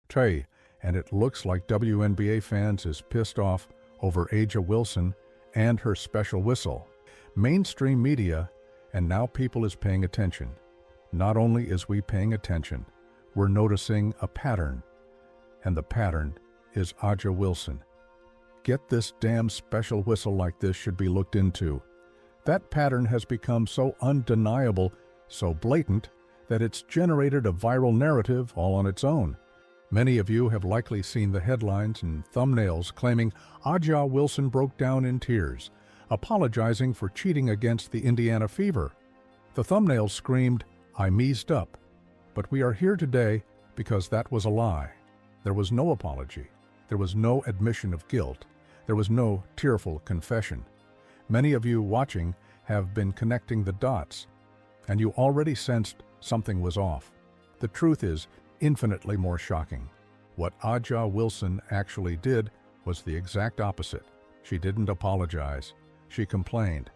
Trey, and it looks like WNBA fans is pissed off over A'ja Wilson and her special whistle. Mainstream media, and now people is paying attention. Not only is we paying attention, we're noticing a pattern, and the pattern is A'ja Wilson. Get this damn special whistle like this should be looked into. That pattern has become so undeniable, so blatant, that it's generated a viral narrative all on its own. Many of you have likely seen the headlines and thumbnails claiming A'ja Wilson broke down in tears, apologizing for cheating against the Indiana Fever. The thumbnails screamed, "I meased up." But we are here today because that was a lie. There was no apology. There was no admission of guilt. There was no tearful confession. Many of you watching have been connecting the dots, and you already sensed something was off. The truth is infinitely more shocking. What A'ja Wilson actually did was the exact opposite. She didn't apologize. She complained.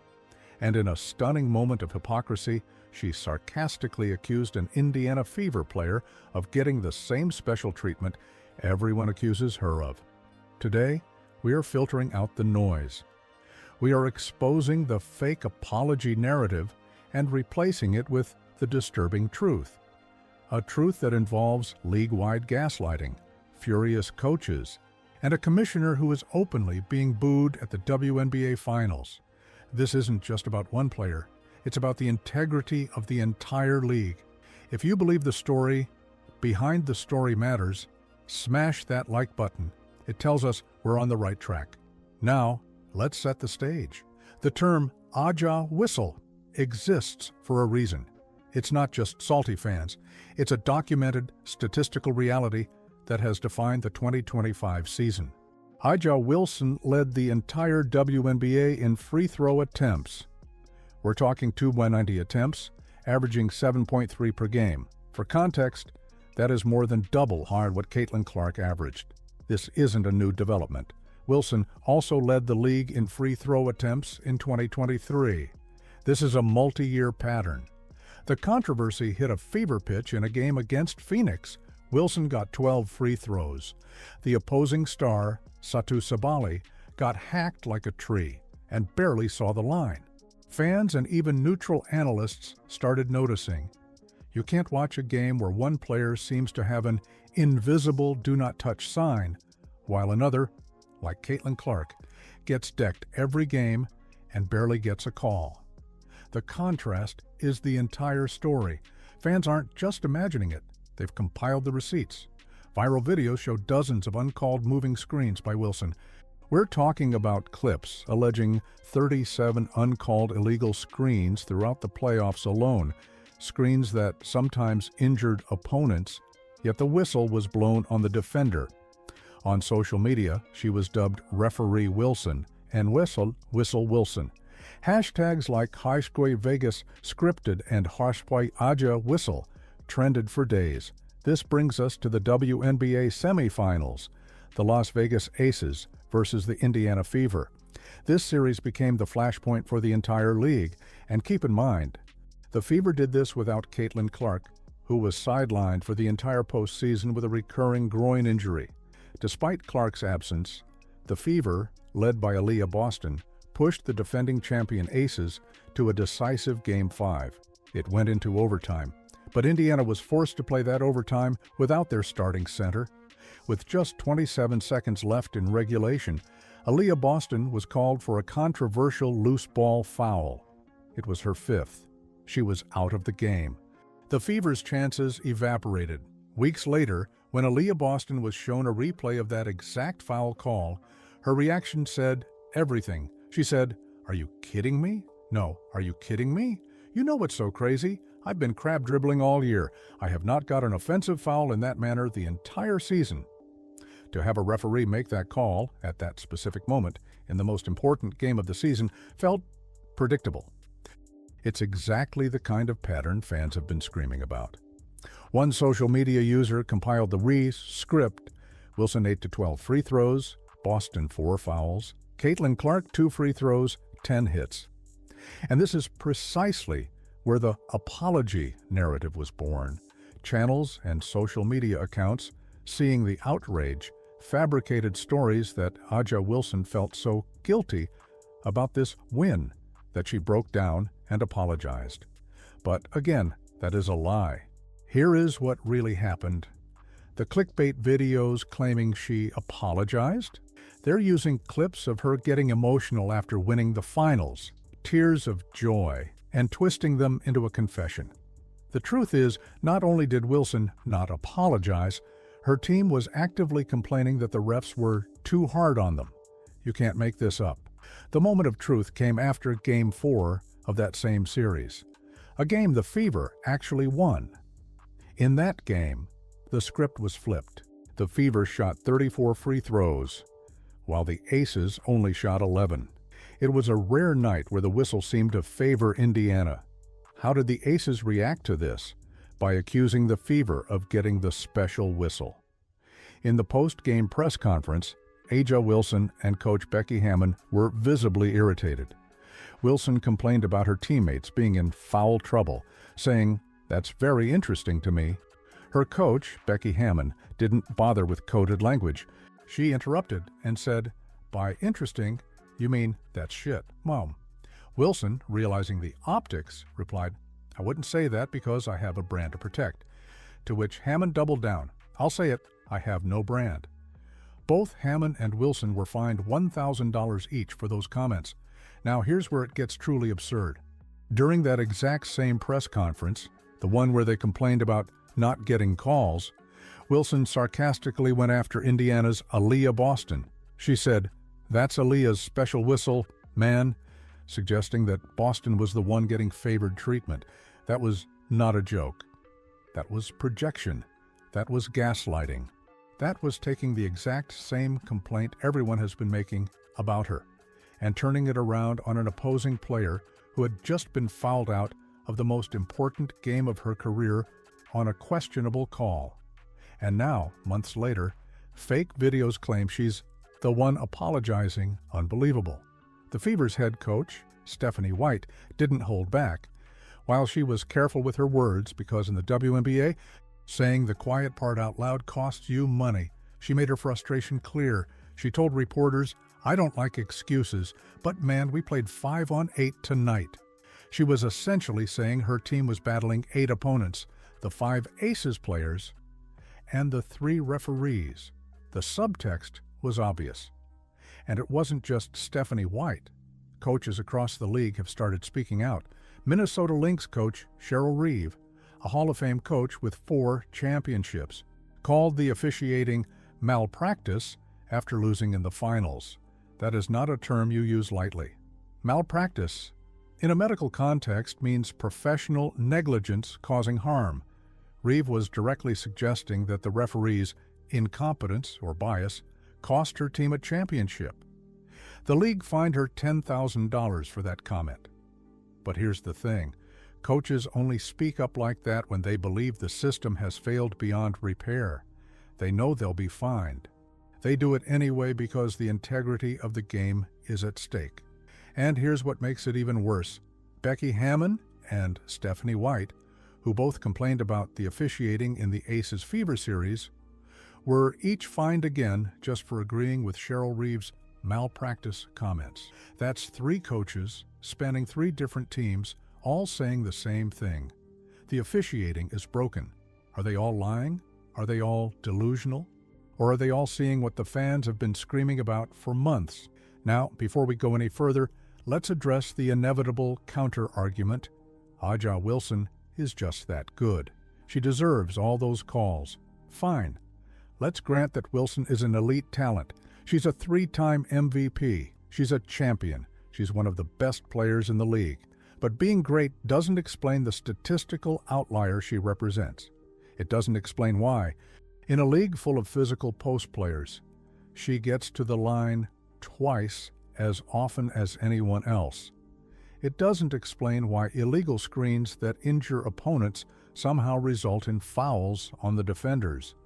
And in a stunning moment of hypocrisy, she sarcastically accused an Indiana Fever player of getting the same special treatment everyone accuses her of. Today, we are filtering out the noise. We are exposing the fake apology narrative and replacing it with the disturbing truth. A truth that involves league-wide gaslighting, furious coaches, and a commissioner who is openly being booed at the WNBA Finals. This isn't just about one player. It's about the integrity of the entire league. If you believe the story, behind the story matters, smash that like button. It tells us we're on the right track. Now, let's set the stage. The term A'ja Whistle exists for a reason. It's not just salty fans. It's a documented statistical reality that has defined the 2025 season. A'ja Wilson led the entire WNBA in free throw attempts. We're talking 290 attempts, averaging 7.3 per game. For context, that is more than double what Caitlin Clark averaged. This isn't a new development. Wilson also led the league in free throw attempts in 2023. This is a multi-year pattern. The controversy hit a fever pitch in a game against Phoenix. Wilson got 12 free throws. The opposing star, Satou Sabally, got hacked like a tree and barely saw the line. Fans and even neutral analysts started noticing. You can't watch a game where one player seems to have an invisible do not touch sign, while another, like Caitlin Clark, gets decked every game and barely gets a call. The contrast is the entire story. Fans aren't just imagining it. They've compiled the receipts. Viral videos show dozens of uncalled moving screens by Wilson. We're talking about clips alleging 37 uncalled illegal screens throughout the playoffs alone, screens that sometimes injured opponents, yet the whistle was blown on the defender. On social media, she was dubbed Referee Wilson and Whistle Wilson. Hashtags like #Vegas scripted and #A'ja Whistle trended for days. This brings us to the WNBA semifinals, the Las Vegas Aces versus the Indiana Fever. This series became the flashpoint for the entire league, and keep in mind, the Fever did this without Caitlin Clark, who was sidelined for the entire postseason with a recurring groin injury. Despite Clark's absence, the Fever, led by Aliyah Boston, pushed the defending champion Aces to a decisive Game 5. It went into overtime, but Indiana was forced to play that overtime without their starting center. With just 27 seconds left in regulation, Aliyah Boston was called for a controversial loose ball foul. It was her fifth. She was out of the game. The Fever's chances evaporated. Weeks later, when Aliyah Boston was shown a replay of that exact foul call, her reaction said everything. She said, "Are you kidding me? No, are you kidding me? You know what's so crazy? I've been crab dribbling all year. I have not got an offensive foul in that manner the entire season." To have a referee make that call at that specific moment in the most important game of the season felt predictable. It's exactly the kind of pattern fans have been screaming about. One social media user compiled the script: Wilson 8 to 12 free throws, Boston 4 fouls, Caitlin Clark 2 free throws, 10 hits. And this is precisely where the apology narrative was born. Channels and social media accounts Seeing the outrage, fabricated stories that Aliyah Wilson felt so guilty about this win that she broke down and apologized. But again, that is a lie. Here is what really happened. The clickbait videos claiming she apologized? They're using clips of her getting emotional after winning the finals, tears of joy, and twisting them into a confession. The truth is, not only did Wilson not apologize, her team was actively complaining that the refs were too hard on them. You can't make this up. The moment of truth came after Game 4 of that same series, a game the Fever actually won. In that game, the script was flipped. The Fever shot 34 free throws, while the Aces only shot 11. It was a rare night where the whistle seemed to favor Indiana. How did the Aces react to this? By accusing the Fever of getting the special whistle. In the post-game press conference, Aliyah Wilson and coach Becky Hammon were visibly irritated. Wilson complained about her teammates being in foul trouble, saying, "That's very interesting to me." Her coach, Becky Hammon, didn't bother with coded language. She interrupted and said, "By interesting, you mean that's shit, Mom." Wilson, realizing the optics, replied, "I wouldn't say that because I have a brand to protect." To which Hammon doubled down, "I'll say it, I have no brand." Both Hammon and Wilson were fined $1,000 each for those comments. Now here's where it gets truly absurd. During that exact same press conference, the one where they complained about not getting calls, Wilson sarcastically went after Indiana's Aliyah Boston. She said, "That's Aliyah's special whistle, man," suggesting that Boston was the one getting favored treatment. That was not a joke. That was projection. That was gaslighting. That was taking the exact same complaint everyone has been making about her and turning it around on an opposing player who had just been fouled out of the most important game of her career on a questionable call. And now, months later, fake videos claim she's the one apologizing. Unbelievable. The Fever's head coach, Stephanie White, didn't hold back. While she was careful with her words because in the WNBA, saying the quiet part out loud costs you money, she made her frustration clear. She told reporters, "I don't like excuses, but man, we played 5 on 8 tonight." She was essentially saying her team was battling 8 opponents, the 5 Aces players, and the 3 referees. The subtext was obvious. And it wasn't just Stephanie White. Coaches across the league have started speaking out. Minnesota Lynx coach Cheryl Reeve, a Hall of Fame coach with 4 championships, called the officiating malpractice after losing in the finals. That is not a term you use lightly. Malpractice, in a medical context, means professional negligence causing harm. Reeve was directly suggesting that the referee's incompetence or bias cost her team a championship. The league fined her $10,000 for that comment. But here's the thing. Coaches only speak up like that when they believe the system has failed beyond repair. They know they'll be fined. They do it anyway because the integrity of the game is at stake. And here's what makes it even worse. Becky Hammon and Stephanie White, who both complained about the officiating in the Aces Fever series, were each fined again just for agreeing with Cheryl Reeve's malpractice comments. That's 3 coaches spanning 3 different teams, all saying the same thing. The officiating is broken. Are they all lying? Are they all delusional? Or are they all seeing what the fans have been screaming about for months? Now, before we go any further, let's address the inevitable counter-argument. Aliyah Wilson is just that good. She deserves all those calls. Fine. Let's grant that Wilson is an elite talent. She's a 3-time MVP. She's a champion. She's one of the best players in the league. But being great doesn't explain the statistical outlier she represents. It doesn't explain why, in a league full of physical post players, she gets to the line twice as often as anyone else. It doesn't explain why illegal screens that injure opponents somehow result in fouls on the defenders.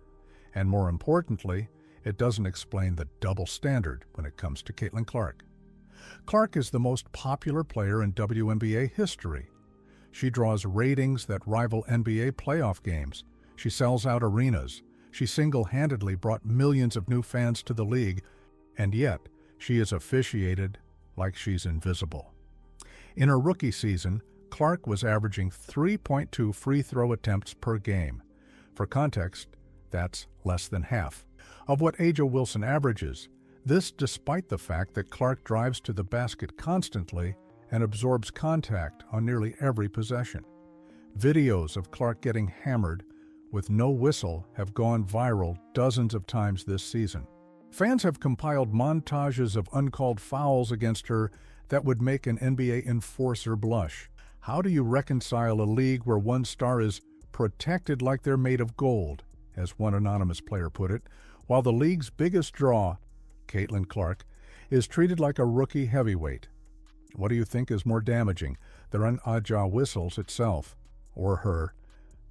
And more importantly, it doesn't explain the double standard when it comes to Caitlin Clark. Clark is the most popular player in WNBA history. She draws ratings that rival NBA playoff games. She sells out arenas. She single-handedly brought millions of new fans to the league, and yet she is officiated like she's invisible. In her rookie season, Clark was averaging 3.2 free throw attempts per game. For context, that's less than half of what A'ja Wilson averages. This despite the fact that Clark drives to the basket constantly and absorbs contact on nearly every possession. Videos of Clark getting hammered with no whistle have gone viral dozens of times this season. Fans have compiled montages of uncalled fouls against her that would make an NBA enforcer blush. How do you reconcile a league where one star is protected like they're made of gold, as one anonymous player put it, while the league's biggest draw, Caitlin Clark, is treated like a rookie heavyweight? What do you think is more damaging, the A'ja whistles itself, or her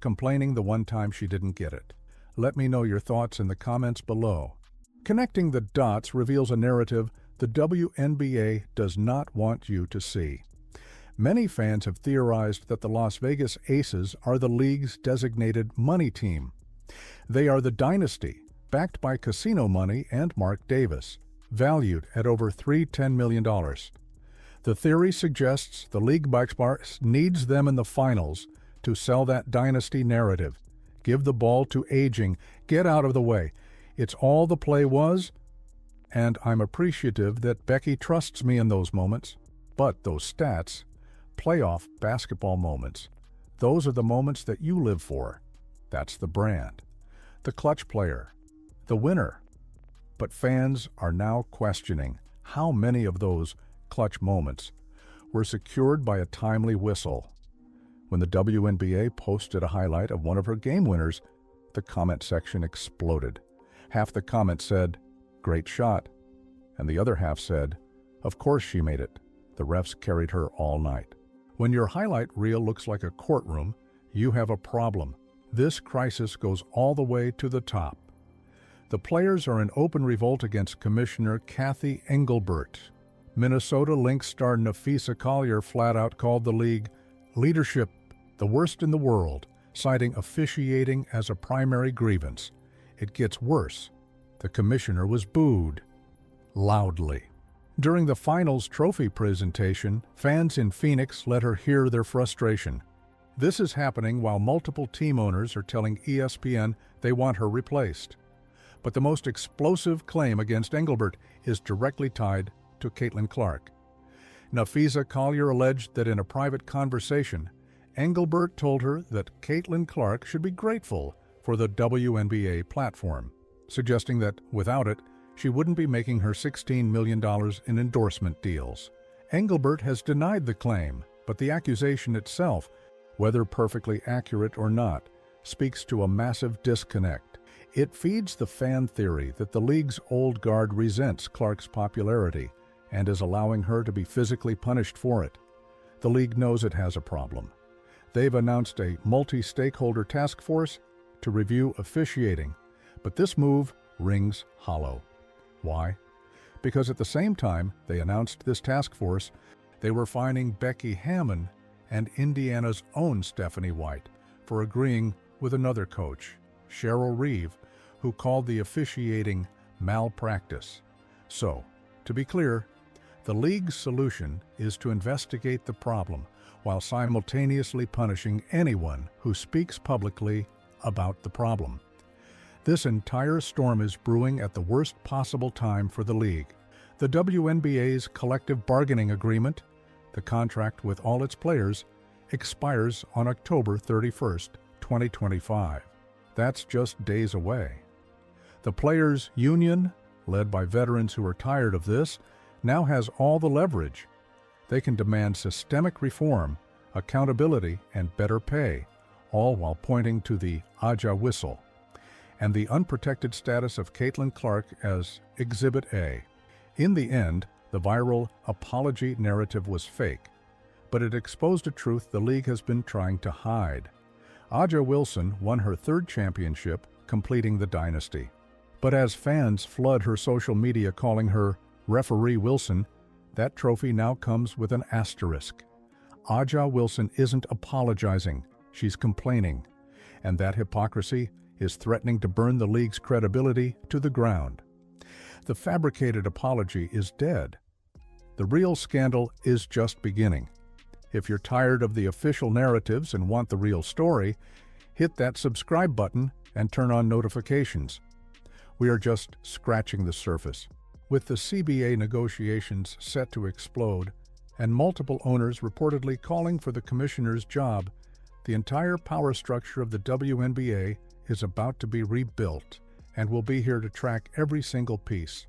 complaining the one time she didn't get it? Let me know your thoughts in the comments below. Connecting the dots reveals a narrative the WNBA does not want you to see. Many fans have theorized that the Las Vegas Aces are the league's designated money team. They are the dynasty, backed by casino money and Mark Davis, valued at over $310 million. The theory suggests the league box needs them in the finals to sell that dynasty narrative. Give the ball to aging, get out of the way. It's all the play was, and I'm appreciative that Becky trusts me in those moments. But those stats, playoff basketball moments, those are the moments that you live for. That's the brand. The clutch player, the winner. But fans are now questioning how many of those clutch moments were secured by a timely whistle. When the WNBA posted a highlight of one of her game winners, the comment section exploded. Half the comments said, "Great shot," and the other half said, "Of course she made it. The refs carried her all night." When your highlight reel looks like a courtroom, you have a problem. This crisis goes all the way to the top. The players are in open revolt against Commissioner Cathy Engelbert. Minnesota Lynx star Napheesa Collier flat out called the league leadership the worst in the world, citing officiating as a primary grievance. It gets worse. The commissioner was booed loudly. During the finals trophy presentation, fans in Phoenix let her hear their frustration. This is happening while multiple team owners are telling ESPN they want her replaced. But the most explosive claim against Engelbert is directly tied to Caitlin Clark. Napheesa Collier alleged that in a private conversation, Engelbert told her that Caitlin Clark should be grateful for the WNBA platform, suggesting that without it, she wouldn't be making her $16 million in endorsement deals. Engelbert has denied the claim, but the accusation itself, whether perfectly accurate or not, speaks to a massive disconnect. It feeds the fan theory that the league's old guard resents Clark's popularity and is allowing her to be physically punished for it. The league knows it has a problem. They've announced a multi-stakeholder task force to review officiating, but this move rings hollow. Why? Because at the same time they announced this task force, they were fining Becky Hammon and Indiana's own Stephanie White for agreeing with another coach, Cheryl Reeve, who called the officiating malpractice. So, to be clear, the league's solution is to investigate the problem while simultaneously punishing anyone who speaks publicly about the problem. This entire storm is brewing at the worst possible time for the league. The WNBA's collective bargaining agreement, the contract with all its players, expires on October 31st, 2025. That's just days away. The players' union, led by veterans who are tired of this, now has all the leverage. They can demand systemic reform, accountability, and better pay, all while pointing to the A'ja whistle and the unprotected status of Caitlin Clark as Exhibit A. In the end, the viral apology narrative was fake, but it exposed a truth the league has been trying to hide. A'ja Wilson won her third championship, completing the dynasty. But as fans flood her social media calling her Referee Wilson, that trophy now comes with an asterisk. A'ja Wilson isn't apologizing, she's complaining. And that hypocrisy is threatening to burn the league's credibility to the ground. The fabricated apology is dead. The real scandal is just beginning. If you're tired of the official narratives and want the real story, hit that subscribe button and turn on notifications. We are just scratching the surface. With the CBA negotiations set to explode and multiple owners reportedly calling for the commissioner's job, the entire power structure of the WNBA is about to be rebuilt, and we'll be here to track every single piece.